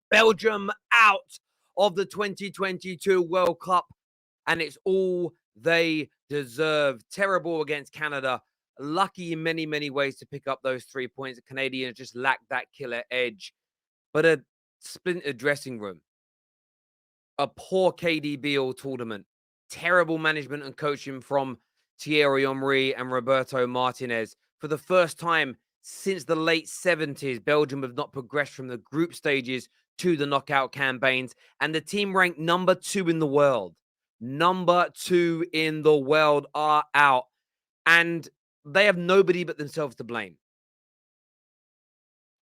Belgium out of the 2022 World Cup, and it's all they deserve. Terrible against Canada. Lucky in many, many ways to pick up those 3 points. The Canadians just lacked that killer edge. But a splintered dressing room, a poor KDB all tournament, terrible management and coaching from Thierry Henry and Roberto Martinez. For the first time since the late 70s, Belgium have not progressed from the group stages to the knockout campaigns, and the team ranked number 2 in the world. Number 2 in the world are out, and they have nobody but themselves to blame.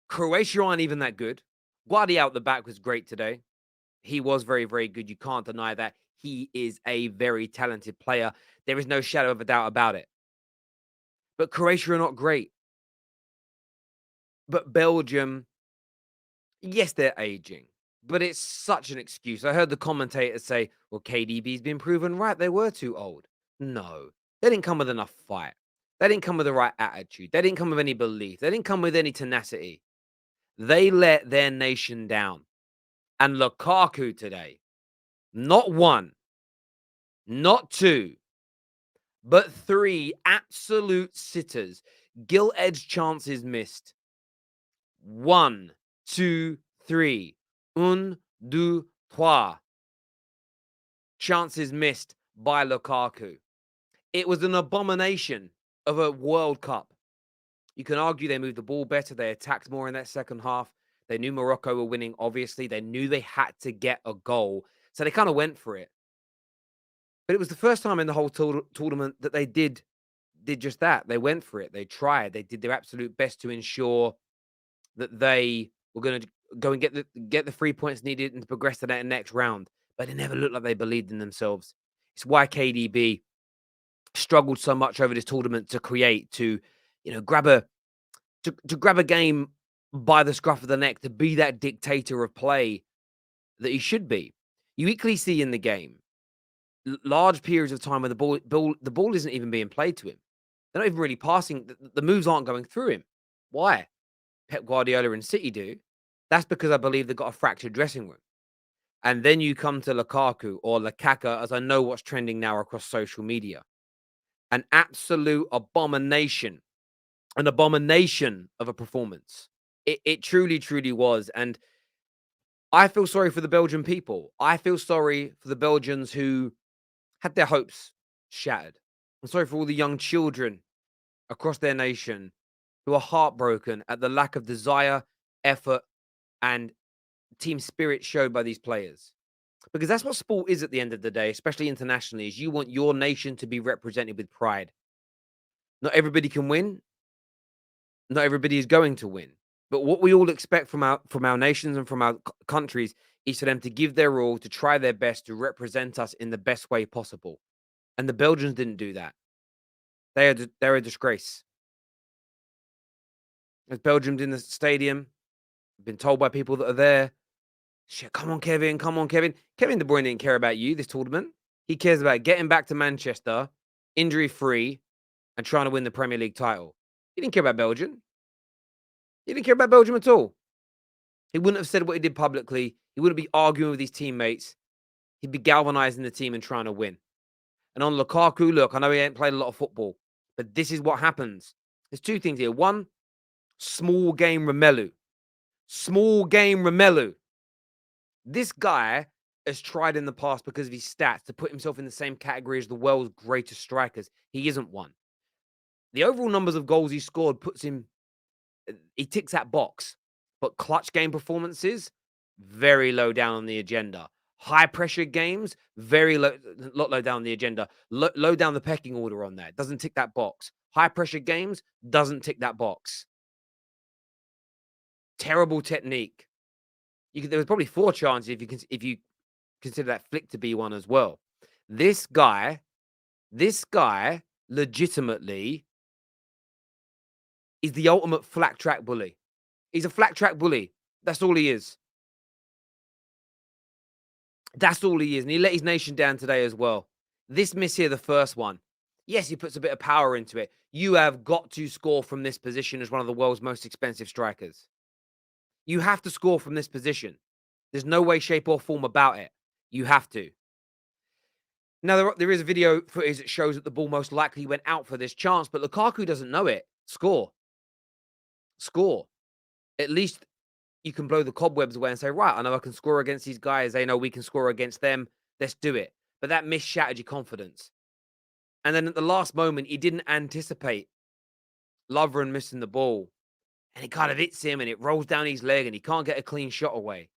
Croatia aren't even that good. Guardi out the back was great today. He was very, very good. You can't deny that. He is a very talented player. There is no shadow of a doubt about it. But Croatia are not great. But Belgium, yes, they're aging, but it's such an excuse. I heard the commentators say, well, KDB's been proven right. They were too old. No, they didn't come with enough fight. They didn't come with the right attitude. They didn't come with any belief. They didn't come with any tenacity. They let their nation down. And Lukaku today, not one, not two, but 3 absolute sitters. Gilt-edged chances missed. 1, 2, 3. Un, deux, trois. Chances missed by Lukaku. It was an abomination of a World Cup. You can argue they moved the ball better. They attacked more in that second half. They knew Morocco were winning, obviously. They knew they had to get a goal. So they kind of went for it. But it was the first time in the whole tournament that they did just that. They went for it. They tried. They did their absolute best to ensure that they were going to go and get the 3 points needed and to progress to that next round. But it never looked like they believed in themselves. It's why KDB struggled so much over this tournament to create, to grab a game by the scruff of the neck, to be that dictator of play that he should be. You equally see in the game large periods of time when the ball isn't even being played to him. They're not even really passing. The moves aren't going through him. Why? Pep Guardiola and City do. That's because I believe they've got a fractured dressing room. And then you come to Lukaku or Lukaku, as I know what's trending now across social media. An absolute abomination. An abomination of a performance. It truly, truly was. And I feel sorry for the Belgian people. I feel sorry for the Belgians who had their hopes shattered. I'm sorry for all the young children across their nation who are heartbroken at the lack of desire, effort, and team spirit showed by these players. Because that's what sport is at the end of the day, especially internationally, is you want your nation to be represented with pride. Not everybody can win. Not everybody is going to win. But what we all expect from our nations and from our countries is for them to give their all, to try their best to represent us in the best way possible. And the Belgians didn't do that. They're a disgrace. As Belgium's in the stadium, been told by people that are there, shit, come on, Kevin, come on, Kevin. Kevin De Bruyne didn't care about you this tournament. He cares about getting back to Manchester, injury-free, and trying to win the Premier League title. He didn't care about Belgium. He didn't care about Belgium at all. He wouldn't have said what he did publicly. He wouldn't be arguing with his teammates. He'd be galvanizing the team and trying to win. And on Lukaku, look, I know he ain't played a lot of football, but this is what happens. There's 2 things here. One, small game Romelu. Small game Romelu. This guy has tried in the past because of his stats to put himself in the same category as the world's greatest strikers. He isn't one. The overall numbers of goals he scored puts him, he ticks that box. But clutch game performances, very low down on the agenda. High pressure games, very low, low down on the agenda. Low down the pecking order on that. Doesn't tick that box. High pressure games, doesn't tick that box. Terrible technique. There was probably 4 chances if you consider that flick to be one as well. This guy legitimately is the ultimate flat track bully. He's a flat track bully. That's all he is. That's all he is. And he let his nation down today as well. This miss here, the first one. Yes, he puts a bit of power into it. You have got to score from this position as one of the world's most expensive strikers. You have to score from this position. There's no way, shape, or form about it. You have to. Now, there is a video footage that shows that the ball most likely went out for this chance, but Lukaku doesn't know it. Score. Score. At least you can blow the cobwebs away and say, right, I know I can score against these guys. They know we can score against them. Let's do it. But that missed shattered your confidence. And then at the last moment, he didn't anticipate Lovren missing the ball. And it kind of hits him and it rolls down his leg and he can't get a clean shot away.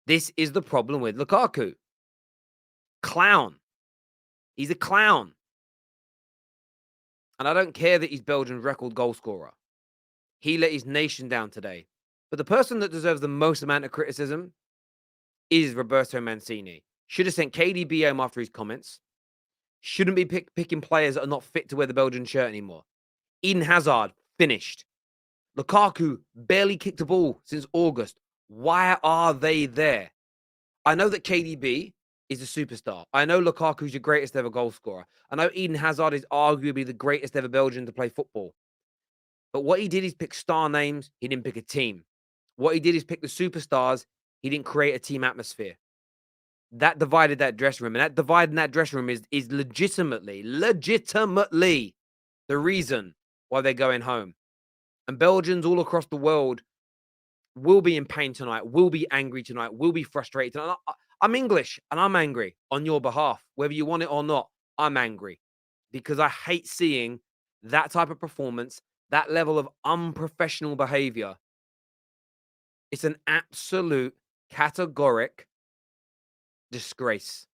This is the problem with Lukaku. Clown. He's a clown. And I don't care that he's Belgium's record goal scorer. He let his nation down today. But the person that deserves the most amount of criticism is Roberto Mancini. Should have sent KDB home after his comments. Shouldn't be picking players that are not fit to wear the Belgian shirt anymore. Eden Hazard, finished. Lukaku barely kicked a ball since August. Why are they there? I know that KDB is a superstar. I know Lukaku's your greatest ever goal scorer. I know Eden Hazard is arguably the greatest ever Belgian to play football. But what he did is pick star names. He didn't pick a team. What he did is pick the superstars. He didn't create a team atmosphere. That divided that dressing room. And that divide in that dressing room is legitimately the reason why they're going home. And Belgians all across the world will be in pain tonight, will be angry tonight, will be frustrated tonight. I'm English and I'm angry on your behalf. Whether you want it or not, I'm angry because I hate seeing that type of performance, that level of unprofessional behavior. It's an absolute categoric disgrace.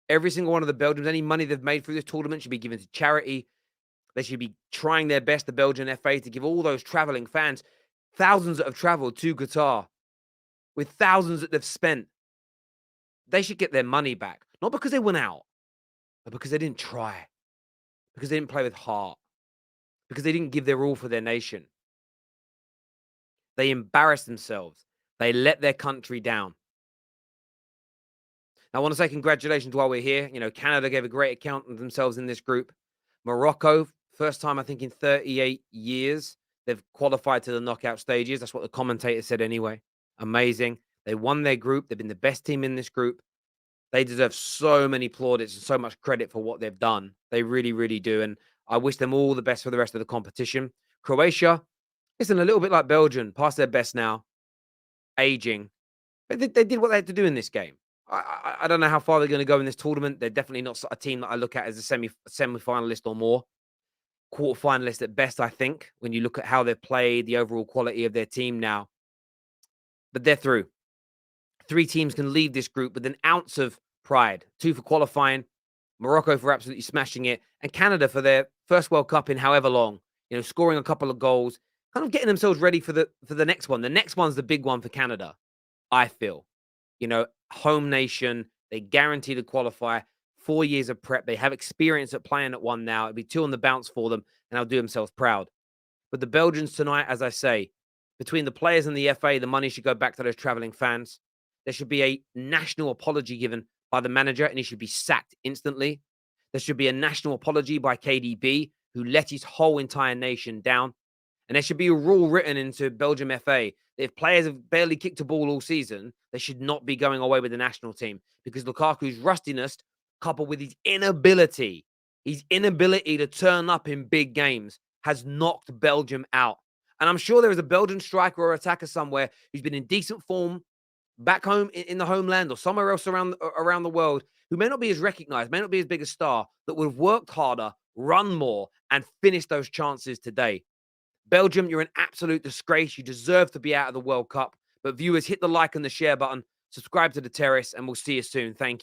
Every single one of the Belgians, any money they've made through this tournament should be given to charity. They should be trying their best, the Belgian FA, to give all those traveling fans, thousands that have traveled to Qatar, with thousands that they've spent. They should get their money back. Not because they went out, but because they didn't try. Because they didn't play with heart. Because they didn't give their all for their nation. They embarrassed themselves. They let their country down. Now, I want to say congratulations while we're here. You know, Canada gave a great account of themselves in this group. Morocco, first time, I think, in 38 years, they've qualified to the knockout stages. That's what the commentator said anyway. Amazing. They won their group. They've been the best team in this group. They deserve so many plaudits and so much credit for what they've done. They really, really do. And I wish them all the best for the rest of the competition. Croatia, listen, a little bit like Belgium, past their best now, aging. But they did what they had to do in this game. I don't know how far they're going to go in this tournament. They're definitely not a team that I look at as a semi-finalist or more. Quarter-finalist at best, I think, when you look at how they've played, the overall quality of their team now. But they're through. 3 teams can leave this group with an ounce of pride. 2 for qualifying, Morocco for absolutely smashing it, and Canada for their first World Cup in however long. You know, scoring a couple of goals, kind of getting themselves ready for the next one. The next one's the big one for Canada, I feel. You know, home nation, they guarantee to qualify. 4 years of prep. They have experience at playing at one now. It'll be 2 on the bounce for them, and they'll do themselves proud. But the Belgians tonight, as I say, between the players and the FA, the money should go back to those traveling fans. There should be a national apology given by the manager, and he should be sacked instantly. There should be a national apology by KDB, who let his whole entire nation down. And there should be a rule written into Belgium FA that if players have barely kicked a ball all season, they should not be going away with the national team because Lukaku's rustiness, coupled with his inability to turn up in big games, has knocked Belgium out. And I'm sure there is a Belgian striker or attacker somewhere who's been in decent form back home in the homeland or somewhere else around the world who may not be as recognized, may not be as big a star, that would have worked harder, run more, and finished those chances today. Belgium, you're an absolute disgrace. You deserve to be out of the World Cup. But viewers, hit the like and the share button, subscribe to the Terrace, and we'll see you soon. Thank you.